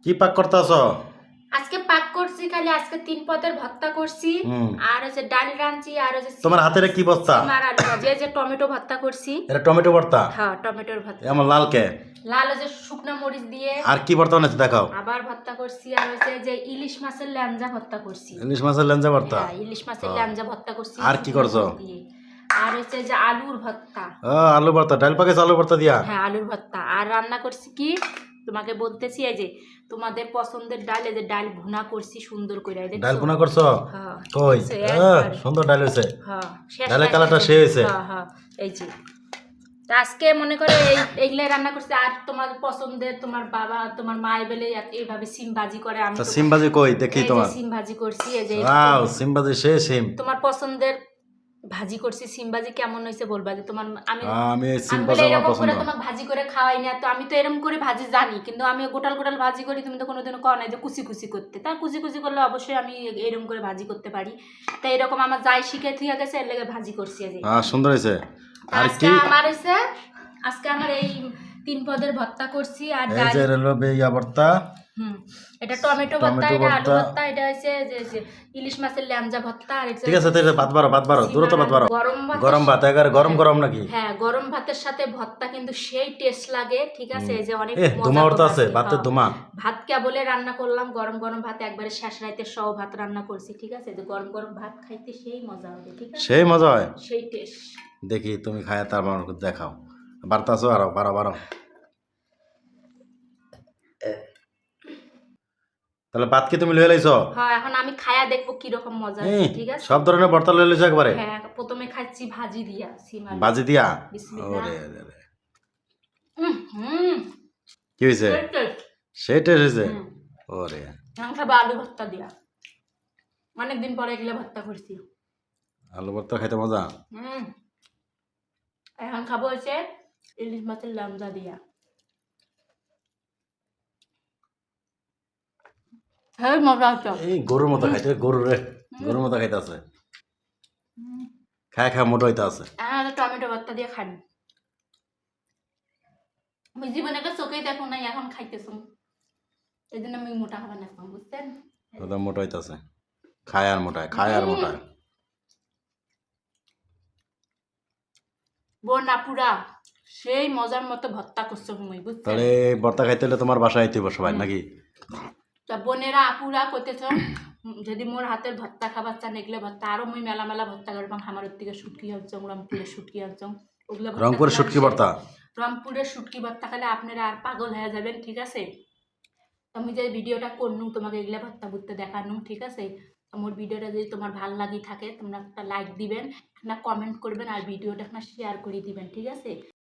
কি পাক করতেছ? আজকে পাক করছি খালি আজকে 3 পদের ভর্তা করছি আর হচ্ছে ডাল রাঁধছি আর হচ্ছে তোমার হাতের কি বস্তা? সিমার আলু ভাজি যে টমেটো ভর্তা করছি। এটা টমেটো ভর্তা? হ্যাঁ টমেটোর ভর্তা। এমন লাল কে? লাল হচ্ছে শুকনো মরিচ দিয়ে। আর কি ভর্তা বানাইছো দেখাও। আবার ভর্তা করছি আর হচ্ছে যে ইলিশ মাছের ল্যাঞ্জা ভর্তা করছি। ইলিশ মাছের লেঞ্জা ভর্তা? হ্যাঁ ইলিশ মাছের ল্যাঞ্জা ভর্তা করছি। আর কি করছো? আর হচ্ছে যে আলুর ভর্তা। আলু ভর্তা, ডাল পাকাইছো আলু ভর্তা দিয়া? হ্যাঁ আলুর ভর্তা। আর রান্না করছি কি তোমাকে বলতেছি, এই যে তোমাদের পছন্দের ডাল, এই যে ডাল ভুনা করছি সুন্দর করে। ডাল ভুনা করছো? হ্যাঁ কই সুন্দর ডাল হইছে। হ্যাঁ ডালের কালারটা সেই হইছে। হ্যাঁ হ্যাঁ এই যে আজকে মনে করে এইগুলা রান্না করছি। আর তোমার পছন্দের তোমার বাবা তোমার মা বলে এইভাবে সিম ভাজি করে। আমি সিম ভাজি কই দেখি তোমার? সিম ভাজি করছি। এই যে ওয়াও সিম ভাজি সেই সিম। তোমার পছন্দের ভাজি করছি। সিম ভাজি কেমন হয়েছে বলবা যে তোমার। আমি সিম ভাজি আমার পছন্দ। তোমাকে ভাজি করে খাওয়াই না তো, আমি তো এরকম করে ভাজি জানি, কিন্তু আমি গোটাল গোটাল ভাজি করি। তুমি তো কোনোদিনও কও না যে কুচি কুচি করতে। তা কুচি কুচি করলে অবশ্যই আমি এরকম করে ভাজি করতে পারি। তাই এরকম আমার যাই শিখে ঠিক গেছে, এর লেগে ভাজি করছি। সুন্দর হয়েছে। আর আজকে কি আমার হয়েছে, আজকে আমার এই 3 পদের ভর্তা করছি আর ডাল। এই যে রেলো বেইয়া ভর্তা। এটা টমেটো ভর্তা, এটা আলু ভর্তা, এটা হচ্ছে যে ইলিশ মাছের ল্যাঞ্জা ভর্তা। আর ঠিক আছে তাহলে ভাত বারো দ্রুত ভাত বারো। গরম ভাত একেবারে গরম গরম নাকি? হ্যাঁ গরম ভাতের সাথে ভর্তা কিন্তু সেই টেস্ট লাগে। ঠিক আছে এই যে অনেক দুমা ভর্তা আছে, ভাতের দুমা। ভাত কেবলে রান্না করলাম, গরম গরম ভাত একবারে শেষ রাইতে সহ ভাত রান্না করছি। ঠিক আছে যে গরম গরম ভাত খাইতে সেই মজা হবে। ঠিক আছে সেই মজা হয়, সেই টেস্ট। দেখি তুমি খায় তারপর দেখাও। বার্তা আছো আরো বারো বারো। তাহলে ভাত কি তুমি লয়ে লাইছো? হ্যাঁ এখন আমি খায়া দেখবো কি রকম মজা আছে। ঠিক আছে সব ধরনের ভর্তা লয়ে লাইছো একবারে? হ্যাঁ প্রথমে খাচ্ছি ভাজি দিয়া সিম আলু। ভাজি দিয়া? বিসমিল্লাহ। ওরে হুম কি হইছে? সেই টেস্ট হইছে? ওরে এখন খাবো আলু ভর্তা দিয়া। অনেকদিন পরে এগুলো ভর্তা করছি। আলু ভর্তা খাইতে মজা। এখন খাবো হচ্ছে ইলিশ মাছের লাঞ্জা দিয়া। হ্যাঁ মজা হচ্ছে। এই গরুর মতো খাইতে, গরুর মতো খাইতে আছে। খায় খায় মোটা হইতে আছে। টমেটো ভর্তা দিয়ে খান। আমি জীবনে একটা চোখেই দেখো নাই, এখন খাইতেছো। এই জন্য আমি মোটা খাবার না, বুঝছেন? মোটা হইতে আছে, খায় আর মোটায়, খায় আর মোটায়। বোন আপুরা সেই মজার মতো ভর্তা করছো তুমি, বুঝছেন? তাহলে ভর্তা খাইতে হলে তোমার বাসায় আইতে হবে সবাই নাকি? তা বোনেরা আপুরা করতেছ, যদি মোর হাতের ভর্তা খাবার চান এগুলো ভর্তা আরো মুই মেলা মেলা ভর্তা করবাম। আমার থেকে শুটকি হচ্ছং, রংপুরের শুটকি হচ্ছং, ওগুলো রংপুরের শুটকি ভর্তা। রংপুরের শুটকি ভর্তা খেলে আপনারা আর পাগল হয়ে যাবেন। ঠিক আছে আমি যে ভিডিওটা করনু তোমাকে এগুলা ভর্তা বুঝতে দেখানু। ঠিক আছে আমার ভিডিওটা যদি তোমার ভালো লাগি থাকে তোমরা একটা লাইক দিবেন, একটা কমেন্ট করবেন আর ভিডিওটা একটা শেয়ার করে দিবেন। ঠিক আছে।